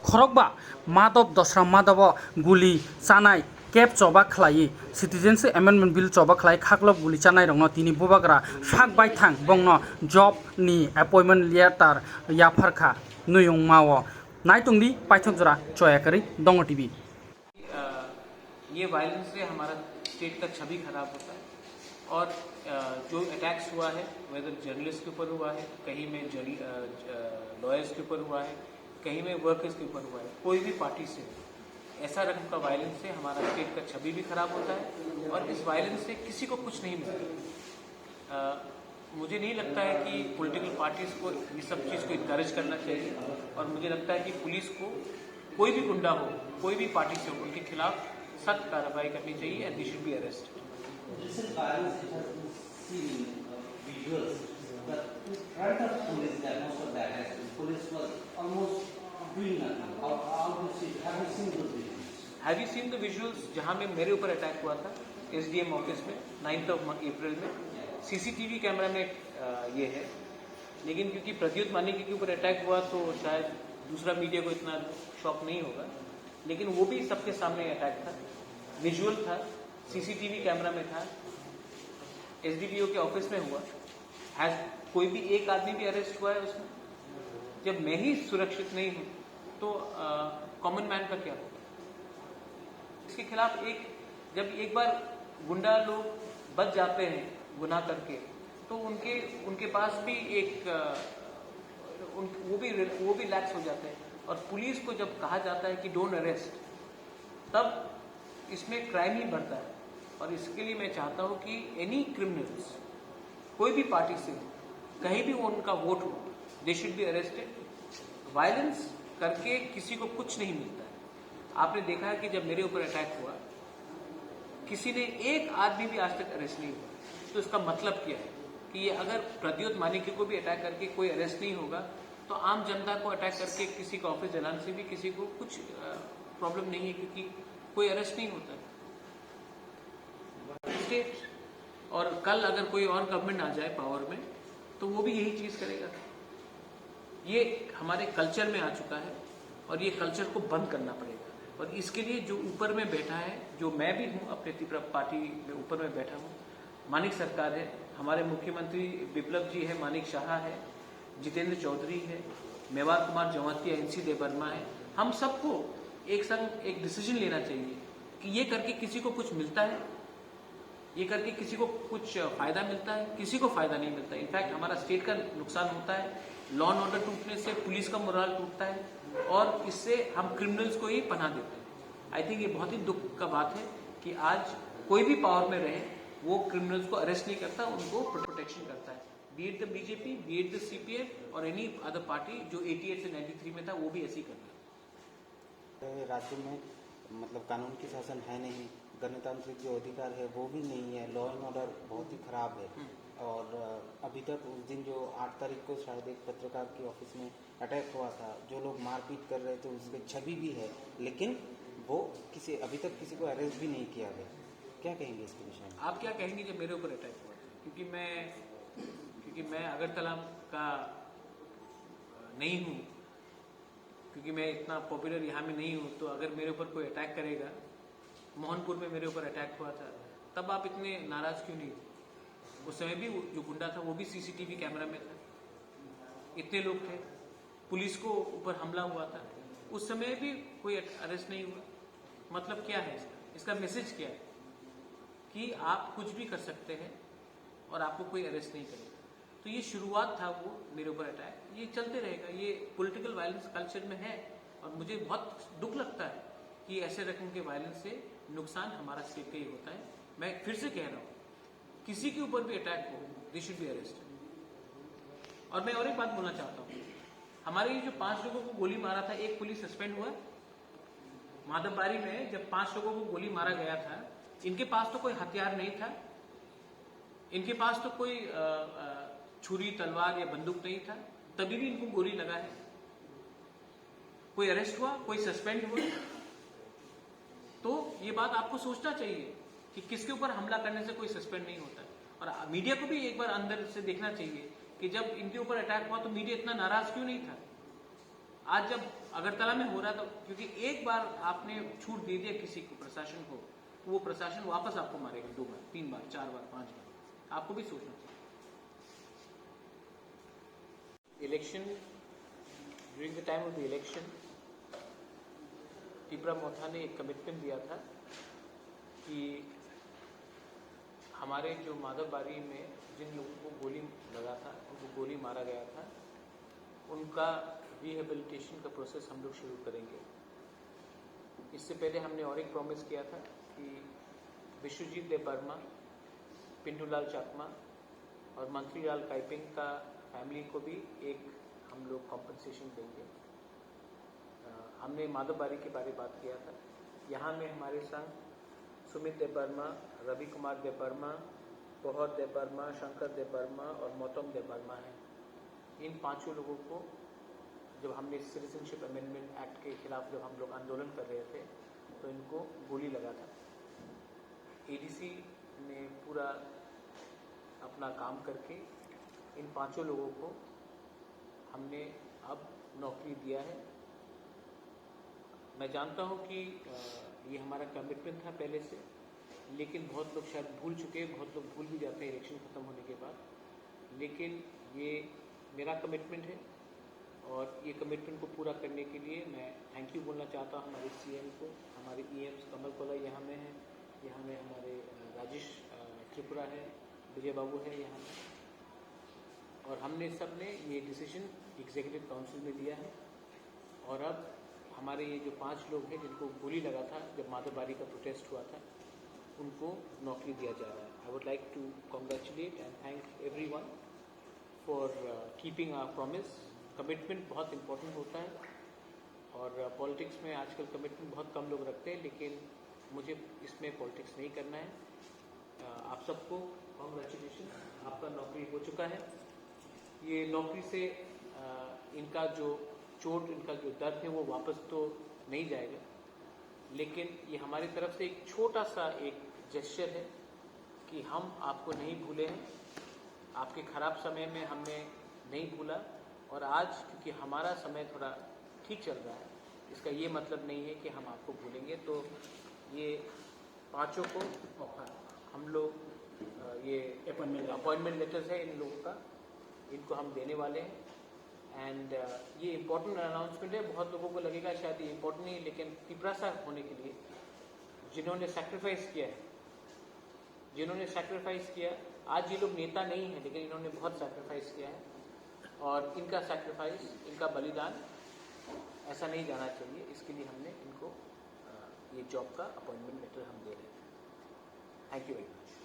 खरकबा माधव दसरा माधव गुली चानाय cab चौबा खलाई सिटीजेनशिप amendment bill चौबा खलाई खाकलब गुली चानाय रंग तिनी बुबाग्रा साक बायथां बंग जब नि अपॉइंटमेंट लेटर याफारखा नुयंग माओ नायतुंगदी पाइथक जरा चयाकरी दंग टीवी। ये वायलेंस से हमारा स्टेट का छवि खराब होता है और जो अटैक्स हुआ है वेदर जर्नलिस्ट के ऊपर हुआ है, कहीं में लॉयर्स के ऊपर हुआ है, कहीं में वर्कर्स के ऊपर हुआ है, कोई भी पार्टी से ऐसा रकम का वायलेंस से हमारा स्टेट का छवि भी खराब होता है और इस वायलेंस से किसी को कुछ नहीं मिलता। मुझे नहीं लगता है कि पॉलिटिकल पार्टीज को ये सब चीज़ को इनकरेज करना चाहिए और मुझे लगता है कि पुलिस को कोई भी गुंडा हो, कोई भी पार्टी से हो, उनके खिलाफ सख्त कार्रवाई करनी चाहिए and they should be arrested. Have you seen the visuals जहाँ में मेरे ऊपर अटैक हुआ था SDM ऑफिस में 9th अप्रैल में? CCTV कैमरा में ये है, लेकिन क्योंकि प्रद्युत मानिकी के ऊपर अटैक हुआ तो शायद दूसरा मीडिया को इतना शॉक नहीं होगा, लेकिन वो भी सबके सामने अटैक था, विजुअल था, CCTV कैमरा में था, SDPO के ऑफिस में हुआ। कोई भी एक आदमी भी अरेस्ट हुआ है उसमें? जब मैं ही सुरक्षित नहीं हूं तो कॉमन मैन का क्या होगा? इसके खिलाफ जब एक बार गुंडा लोग बच जाते हैं गुनाह करके तो उनके पास भी वो भी लैक्स हो जाते हैं और पुलिस को जब कहा जाता है कि डोंट अरेस्ट, तब इसमें क्राइम ही बढ़ता है। और इसके लिए मैं चाहता हूं कि एनी क्रिमिनल्स कोई भी पार्टी से कहीं भी उनका वोट हो, they should be arrested. Violence करके किसी को कुछ नहीं मिलता है। आपने देखा है कि जब मेरे ऊपर अटैक हुआ किसी ने एक आदमी भी आज तक अरेस्ट नहीं हुआ, तो इसका मतलब क्या है कि ये अगर प्रद्युत मानिकी को भी अटैक करके कोई अरेस्ट नहीं होगा तो आम जनता को अटैक करके किसी का ऑफिस जलाने से भी किसी को कुछ प्रॉब्लम नहीं है, क्योंकि कोई अरेस्ट नहीं होता। और कल अगर कोई और गवर्नमेंट आ जाए पावर में तो वो भी यही चीज करेगा। ये हमारे कल्चर में आ चुका है और ये कल्चर को बंद करना पड़ेगा। और इसके लिए जो ऊपर में बैठा है, जो मैं भी हूं, अपने पार्टी में ऊपर में बैठा हूं, मानिक सरकार है, हमारे मुख्यमंत्री विप्लव जी है, मानिक शाह है, जितेंद्र चौधरी है, मेवार कुमार जमातिया, NC देवर्मा है, हम सबको एक संग एक डिसीजन लेना चाहिए कि ये करके किसी को कुछ मिलता है, ये करके किसी को कुछ फायदा मिलता है, किसी को फायदा नहीं मिलता। इनफैक्ट हमारा स्टेट का नुकसान होता है, लॉ एंड ऑर्डर टूटने से पुलिस का मोराल टूटता है और इससे हम क्रिमिनल्स को ही पनाह देते हैं। आई थिंक ये बहुत ही दुख का बात है कि आज कोई भी पावर में रहे वो क्रिमिनल्स को अरेस्ट नहीं करता, उनको प्रोटेक्शन करता है। B it the BJP, B it the CPF और एनी अदर पार्टी जो 88 से 93 में था, वो भी ऐसे ही कर रहा है। राज्य में मतलब कानून की शासन है नहीं, गणतांत्रिक जो अधिकार है वो भी नहीं है, लॉ एंड ऑर्डर बहुत ही खराब है। और अभी तक उस दिन जो 8 तारीख को शायद एक पत्रकार की ऑफिस में अटैक हुआ था, जो लोग मारपीट कर रहे थे उसकी छवि भी है, लेकिन वो अभी तक किसी को अरेस्ट भी नहीं किया गया। क्या कहेंगे इसके विषय में? आप क्या कहेंगे जब मेरे ऊपर अटैक हुआ? क्योंकि मैं अगरतला का नहीं हूँ, क्योंकि मैं इतना पॉपुलर यहाँ में नहीं हूँ, तो अगर मेरे ऊपर कोई अटैक करेगा, मोहनपुर में मेरे ऊपर अटैक हुआ था, तब आप इतने नाराज क्यों नहीं थे? उस समय भी जो गुंडा था वो भी CCTV कैमरा में था, इतने लोग थे, पुलिस को ऊपर हमला हुआ था, उस समय भी कोई अरेस्ट नहीं हुआ। मतलब क्या है इसका मैसेज क्या है? कि आप कुछ भी कर सकते हैं और आपको कोई अरेस्ट नहीं करेगा। तो ये शुरुआत था वो मेरे ऊपर अटैक, ये चलते रहेगा, ये पॉलिटिकल वायलेंस कल्चर में है और मुझे बहुत दुख लगता है कि ऐसे रकम के वायलेंस से नुकसान हमारा स्टेट का ही होता है। मैं फिर से कह रहा हूँ, किसी के ऊपर भी अटैक हो, दे शुड बी अरेस्टेड। और मैं और एक बात बोलना चाहता हूँ, हमारे ये जो 5 लोगों को गोली मारा था, एक पुलिस सस्पेंड हुआ माधवबारी में। जब 5 लोगों को गोली मारा गया था, इनके पास तो कोई हथियार नहीं था, इनके पास तो कोई छुरी, तलवार या बंदूक नहीं था, तभी भी इनको गोली लगा है। कोई अरेस्ट हुआ, कोई सस्पेंड हुआ। तो ये बात आपको सोचना चाहिए कि किसके ऊपर हमला करने से कोई सस्पेंड नहीं होता है। और मीडिया को भी एक बार अंदर से देखना चाहिए कि जब इनके ऊपर अटैक हुआ तो मीडिया इतना नाराज क्यों नहीं था? आज जब अगरतला में हो रहा था, क्योंकि एक बार आपने छूट दे दिया किसी को, प्रशासन को, तो वो प्रशासन वापस आपको मारेगा 2 बार 3 बार 4 बार 5 बार। आपको भी सोचना चाहिए। Election, during the time of the election Tipra Motha ने एक कमिटमेंट दिया था कि हमारे जो माधवबारी में जिन लोगों को गोली लगा था, उनको गोली मारा गया था, उनका रिहेबिलिटेशन का प्रोसेस हम लोग शुरू करेंगे। इससे पहले हमने और एक प्रॉमिस किया था कि विश्वजीत देव वर्मा, पिंटूलाल चाकमा और मंत्रीलाल काइपिंग का फैमिली को भी एक हम लोग कॉम्पनसेशन देंगे। हमने माधवबारी के बारे में बात किया था। यहाँ में हमारे संग सुमित देव वर्मा, रवि कुमार देव वर्मा, बहुत देव वर्मा, शंकर देव वर्मा और मौतम देव वर्मा हैं। इन 5 लोगों को जब हमने सिटीजनशिप अमेंडमेंट एक्ट के खिलाफ जब हम लोग आंदोलन कर रहे थे तो इनको गोली लगा था। एडीसी ने पूरा अपना काम करके इन 5 लोगों को हमने अब नौकरी दिया है। मैं जानता हूं कि ये हमारा कमिटमेंट था पहले से, लेकिन बहुत लोग शायद भूल चुके हैं, बहुत लोग भूल भी जाते हैं इलेक्शन खत्म होने के बाद। लेकिन ये मेरा कमिटमेंट है और ये कमिटमेंट को पूरा करने के लिए मैं थैंक यू बोलना चाहता हूँ हमारे सीएम को, हमारे ईएम्स कमल कोला यहाँ में है, यहाँ में हमारे राजेश त्रिपुरा है, विजय बाबू है यहाँ में, और हमने सब ने ये डिसीजन एग्जीक्यूटिव काउंसिल में दिया है। और अब हमारे ये जो 5 लोग हैं जिनको गोली लगा था जब माधवबारी का प्रोटेस्ट हुआ था, उनको नौकरी दिया जा रहा है। I would like to congratulate and thank everyone for keeping our promise. Commitment बहुत इम्पोर्टेंट होता है और पॉलिटिक्स में आजकल कमिटमेंट बहुत कम लोग रखते हैं, लेकिन मुझे इसमें पॉलिटिक्स नहीं करना है। आप सबको कॉन्ग्रेचुलेशन, आपका नौकरी हो चुका है। ये नौकरी से इनका जो चोट, इनका जो दर्द है वो वापस तो नहीं जाएगा, लेकिन ये हमारी तरफ से एक छोटा सा एक जेस्चर है कि हम आपको नहीं भूले हैं, आपके खराब समय में हमने नहीं भूला। और आज क्योंकि हमारा समय थोड़ा ठीक चल रहा है, इसका ये मतलब नहीं है कि हम आपको भूलेंगे। तो ये 5 को हम लोग ये अपॉइंटमेंट लेटर्स है इन लोगों का, इनको हम देने वाले हैं। एंड ये इम्पोर्टेंट अनाउंसमेंट है। बहुत लोगों को लगेगा शायद ये इम्पोर्टेंट नहीं है, लेकिन तिपरासा होने के लिए जिन्होंने सैक्रिफाइस किया है, जिन्होंने सैक्रिफाइस किया, आज ये लोग नेता नहीं है लेकिन इन्होंने बहुत सैक्रिफाइस किया है, और इनका सैक्रिफाइस, इनका बलिदान ऐसा नहीं जाना चाहिए। इसके लिए हमने इनको ये जॉब का अपॉइंटमेंट लेटर हम दे रहे हैं। Thank you very much.